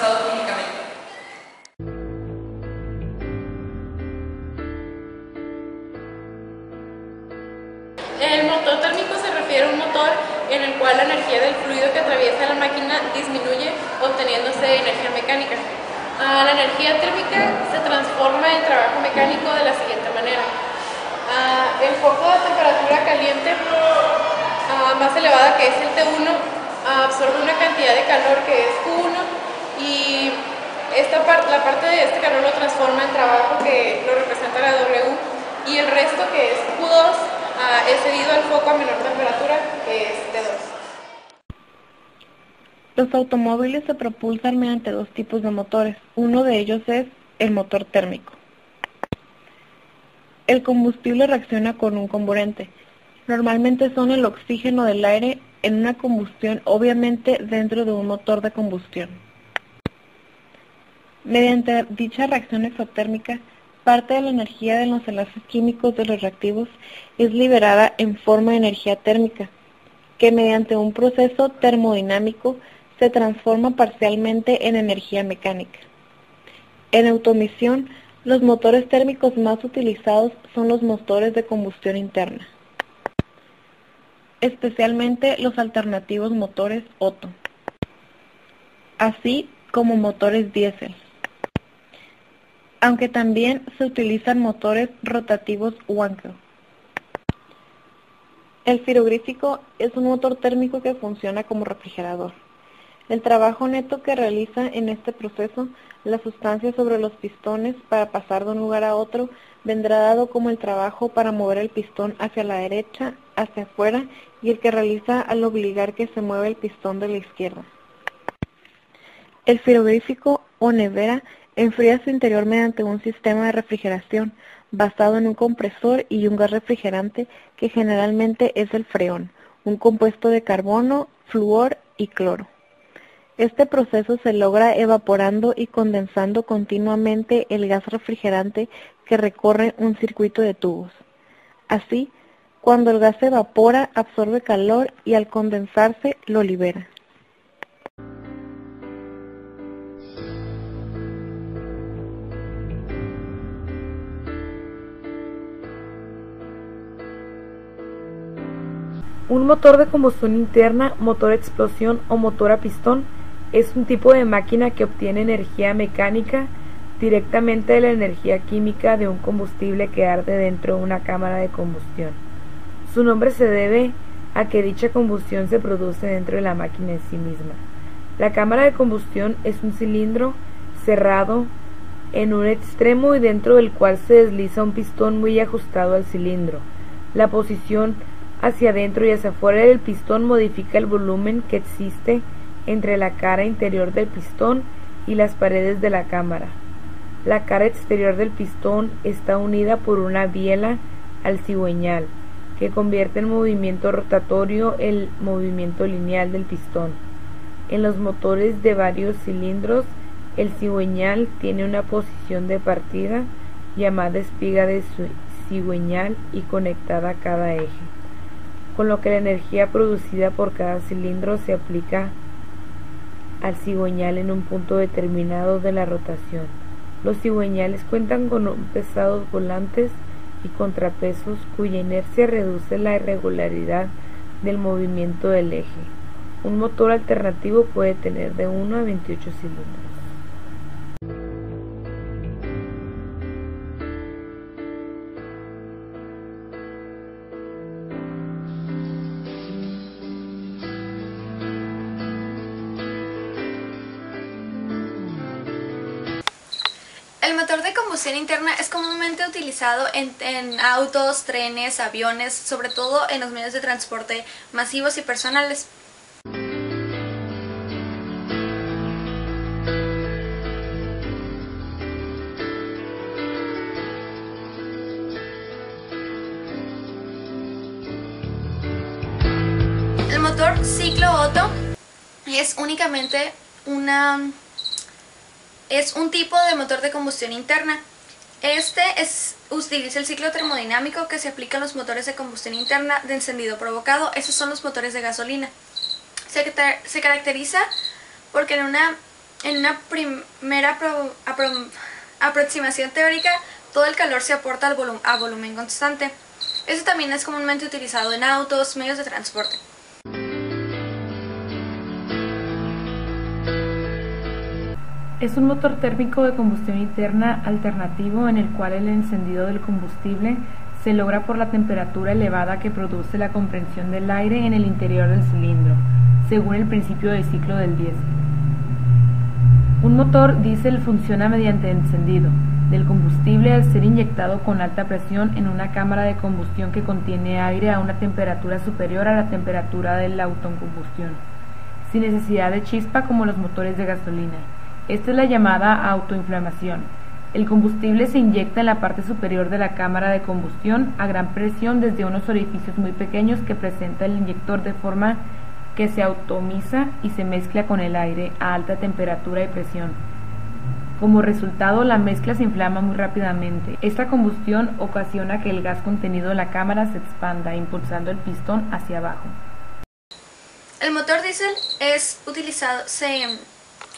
demostrado clínicamente. El motor térmico se refiere a un motor en el cual la energía del fluido que atraviesa la máquina disminuye, obteniéndose energía mecánica. La energía térmica se transforma en trabajo mecánico de la siguiente manera. El foco de temperatura caliente más elevada, que es el T1, absorbe una cantidad de calor que es Q1 y la parte de este calor lo transforma en trabajo, que lo representa la W, y el resto, que es Q2, es cedido al foco a menor temperatura, que es T2. Los automóviles se propulsan mediante dos tipos de motores. Uno de ellos es el motor térmico. El combustible reacciona con un comburente. Normalmente son el oxígeno del aire en una combustión, obviamente dentro de un motor de combustión. Mediante dicha reacción exotérmica, parte de la energía de los enlaces químicos de los reactivos es liberada en forma de energía térmica, que mediante un proceso termodinámico se transforma parcialmente en energía mecánica. En automisión, los motores térmicos más utilizados son los motores de combustión interna, especialmente los alternativos motores Otto, así como motores diésel, aunque también se utilizan motores rotativos Wankel. El frigorífico es un motor térmico que funciona como refrigerador. El trabajo neto que realiza en este proceso la sustancia sobre los pistones para pasar de un lugar a otro vendrá dado como el trabajo para mover el pistón hacia la derecha, hacia afuera, y el que realiza al obligar que se mueva el pistón de la izquierda. El frigorífico o nevera enfría su interior mediante un sistema de refrigeración basado en un compresor y un gas refrigerante que generalmente es el freón, un compuesto de carbono, flúor y cloro. Este proceso se logra evaporando y condensando continuamente el gas refrigerante que recorre un circuito de tubos. Así, cuando el gas se evapora, absorbe calor y al condensarse lo libera. Un motor de combustión interna, motor a explosión o motor a pistón es un tipo de máquina que obtiene energía mecánica directamente de la energía química de un combustible que arde dentro de una cámara de combustión. Su nombre se debe a que dicha combustión se produce dentro de la máquina en sí misma. La cámara de combustión es un cilindro cerrado en un extremo y dentro del cual se desliza un pistón muy ajustado al cilindro. La posición hacia adentro y hacia afuera del pistón modifica el volumen que existe entre la cara interior del pistón y las paredes de la cámara. La cara exterior del pistón está unida por una biela al cigüeñal, que convierte en movimiento rotatorio el movimiento lineal del pistón. En los motores de varios cilindros, el cigüeñal tiene una posición de partida llamada espiga de cigüeñal y conectada a cada eje, con lo que la energía producida por cada cilindro se aplica al cigüeñal en un punto determinado de la rotación. Los cigüeñales cuentan con pesados volantes y contrapesos cuya inercia reduce la irregularidad del movimiento del eje. Un motor alternativo puede tener de 1 a 28 cilindros. El motor de combustión interna es comúnmente utilizado en autos, trenes, aviones, sobre todo en los medios de transporte masivos y personales. El motor ciclo Otto es únicamente un tipo de motor de combustión interna. Utiliza el ciclo termodinámico que se aplica a los motores de combustión interna de encendido provocado. Esos son los motores de gasolina. Se caracteriza porque en una En una primera aproximación teórica, todo el calor se aporta a volumen constante. Esto también es comúnmente utilizado en autos, medios de transporte. Es un motor térmico de combustión interna alternativo en el cual el encendido del combustible se logra por la temperatura elevada que produce la compresión del aire en el interior del cilindro, según el principio de ciclo del diésel. Un motor diésel funciona mediante encendido del combustible al ser inyectado con alta presión en una cámara de combustión que contiene aire a una temperatura superior a la temperatura de la autocombustión, sin necesidad de chispa como los motores de gasolina. Esta es la llamada autoinflamación. El combustible se inyecta en la parte superior de la cámara de combustión a gran presión desde unos orificios muy pequeños que presenta el inyector de forma que se atomiza y se mezcla con el aire a alta temperatura y presión. Como resultado, la mezcla se inflama muy rápidamente. Esta combustión ocasiona que el gas contenido en la cámara se expanda, impulsando el pistón hacia abajo. El motor diésel es utilizado,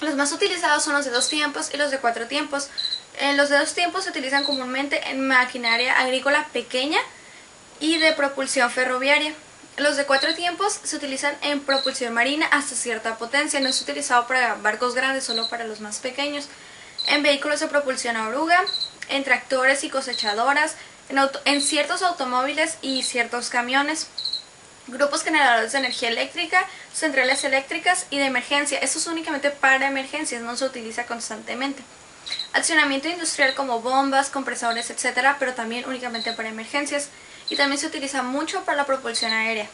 los más utilizados son los de 2 tiempos y los de 4 tiempos. Los de 2 tiempos se utilizan comúnmente en maquinaria agrícola pequeña y de propulsión ferroviaria. Los de 4 tiempos se utilizan en propulsión marina hasta cierta potencia. No es utilizado para barcos grandes, solo para los más pequeños. En vehículos de propulsión a oruga, en tractores y cosechadoras, en ciertos automóviles y ciertos camiones. Grupos generadores de energía eléctrica, centrales eléctricas y de emergencia. Esto es únicamente para emergencias, no se utiliza constantemente. Accionamiento industrial como bombas, compresores, etc., pero también únicamente para emergencias. Y también se utiliza mucho para la propulsión aérea.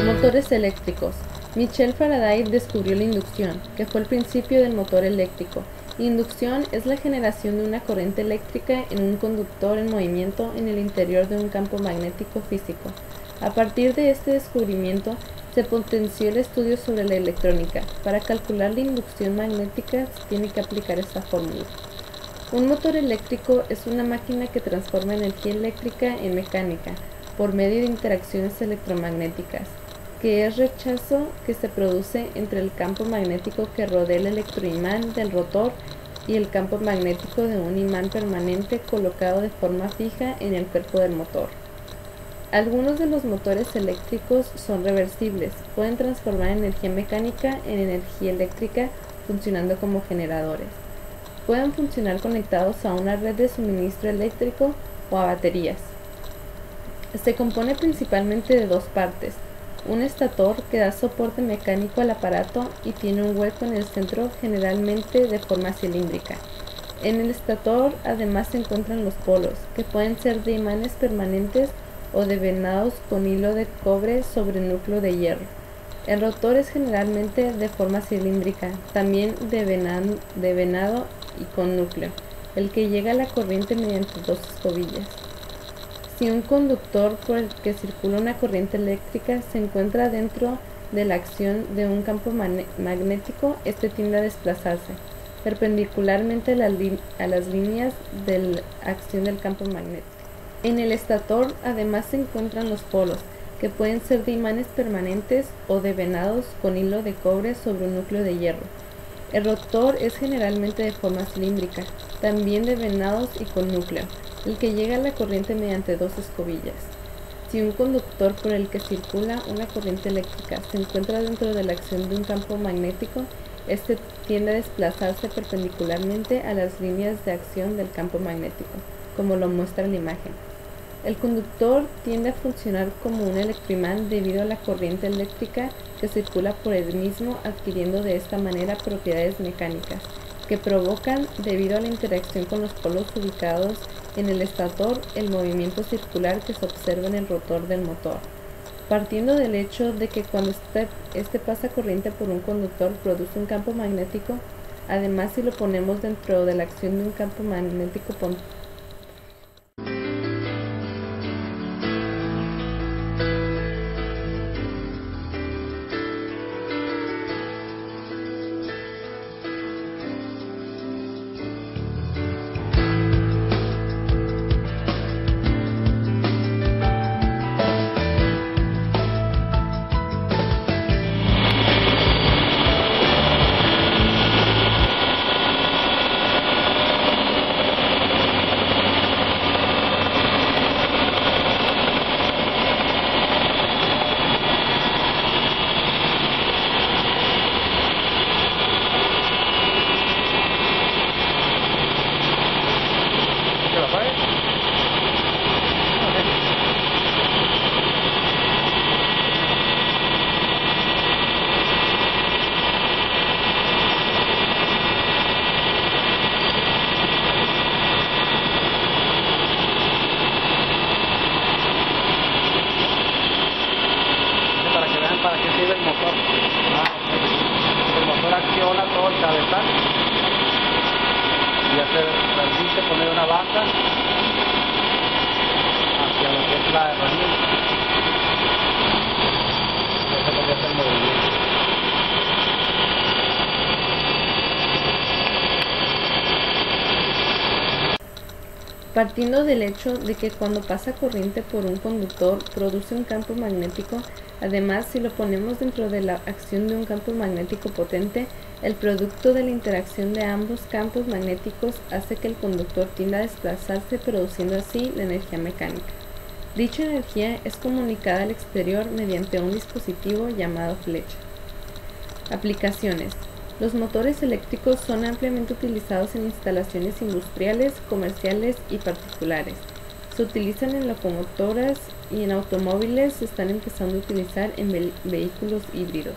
Motores eléctricos. Michel Faraday descubrió la inducción, que fue el principio del motor eléctrico. Inducción es la generación de una corriente eléctrica en un conductor en movimiento en el interior de un campo magnético físico. A partir de este descubrimiento, se potenció el estudio sobre la electrónica. Para calcular la inducción magnética se tiene que aplicar esta fórmula. Un motor eléctrico es una máquina que transforma energía eléctrica en mecánica por medio de interacciones electromagnéticas, que es rechazo que se produce entre el campo magnético que rodea el electroimán del rotor y el campo magnético de un imán permanente colocado de forma fija en el cuerpo del motor. Algunos de los motores eléctricos son reversibles, pueden transformar energía mecánica en energía eléctrica funcionando como generadores. Pueden funcionar conectados a una red de suministro eléctrico o a baterías. Se compone principalmente de 2 partes. Un estator que da soporte mecánico al aparato y tiene un hueco en el centro, generalmente de forma cilíndrica. En el estator además se encuentran los polos, que pueden ser de imanes permanentes o devenados con hilo de cobre sobre núcleo de hierro. El rotor es generalmente de forma cilíndrica, también devenado y con núcleo, el que llega a la corriente mediante 2 escobillas. Si un conductor por el que circula una corriente eléctrica se encuentra dentro de la acción de un campo magnético, este tiende a desplazarse perpendicularmente a las líneas de la acción del campo magnético. En el estator además se encuentran los polos, que pueden ser de imanes permanentes o devenados con hilo de cobre sobre un núcleo de hierro. El rotor es generalmente de forma cilíndrica, también devenados y con núcleo, el que llega a la corriente mediante 2 escobillas. Si un conductor por el que circula una corriente eléctrica se encuentra dentro de la acción de un campo magnético, este tiende a desplazarse perpendicularmente a las líneas de acción del campo magnético, como lo muestra la imagen. El conductor tiende a funcionar como un electroimán debido a la corriente eléctrica que circula por el mismo, adquiriendo de esta manera propiedades mecánicas que provocan, debido a la interacción con los polos ubicados en el estator, el movimiento circular que se observa en el rotor del motor. Partiendo del hecho de que cuando este pasa corriente por un conductor produce un campo magnético, además si lo ponemos dentro de la acción de un campo magnético para qué sirve el motor. El motor acciona todo el cabezal y ya se permite poner una banda hacia lo que es la herramienta. Eso es lo que hace el movimiento. Partiendo del hecho de que cuando pasa corriente por un conductor produce un campo magnético, además si lo ponemos dentro de la acción de un campo magnético potente, el producto de la interacción de ambos campos magnéticos hace que el conductor tienda a desplazarse, produciendo así la energía mecánica. Dicha energía es comunicada al exterior mediante un dispositivo llamado flecha. Aplicaciones. Los motores eléctricos son ampliamente utilizados en instalaciones industriales, comerciales y particulares. Se utilizan en locomotoras y en automóviles se están empezando a utilizar en vehículos híbridos.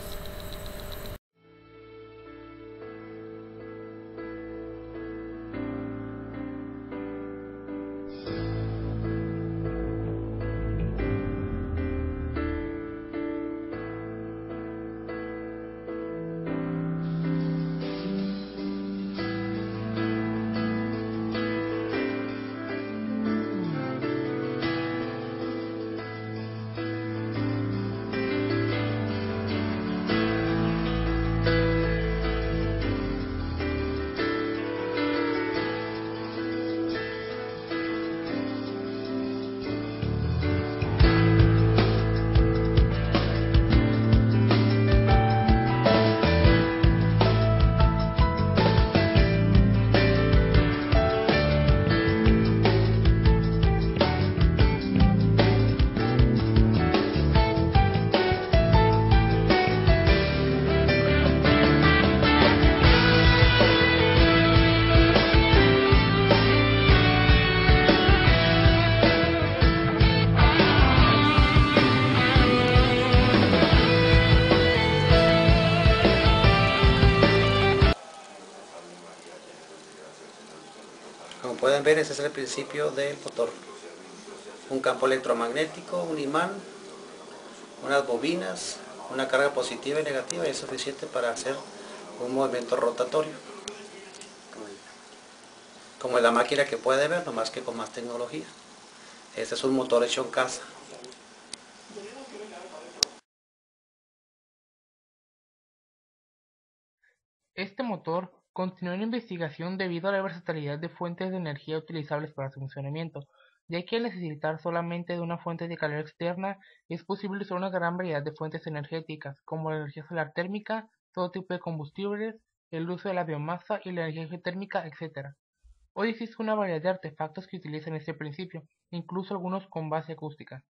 Como pueden ver, ese es el principio del motor. Un campo electromagnético, un imán, unas bobinas, una carga positiva y negativa es suficiente para hacer un movimiento rotatorio. Como en la máquina que puede ver, nomás que con más tecnología. Este es un motor hecho en casa. Este motor continuó en investigación debido a la versatilidad de fuentes de energía utilizables para su funcionamiento, ya que al necesitar solamente de una fuente de calor externa, es posible usar una gran variedad de fuentes energéticas, como la energía solar térmica, todo tipo de combustibles, el uso de la biomasa y la energía geotérmica, etc. Hoy existe una variedad de artefactos que utilizan este principio, incluso algunos con base acústica.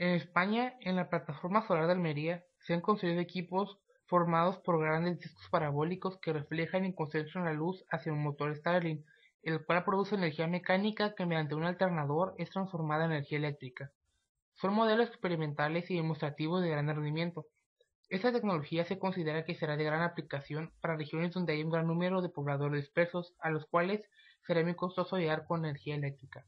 En España, en la plataforma solar de Almería, se han construido equipos formados por grandes discos parabólicos que reflejan y concentran la luz hacia un motor Stirling, el cual produce energía mecánica que mediante un alternador es transformada en energía eléctrica. Son modelos experimentales y demostrativos de gran rendimiento. Esta tecnología se considera que será de gran aplicación para regiones donde hay un gran número de pobladores dispersos a los cuales será muy costoso llegar con energía eléctrica.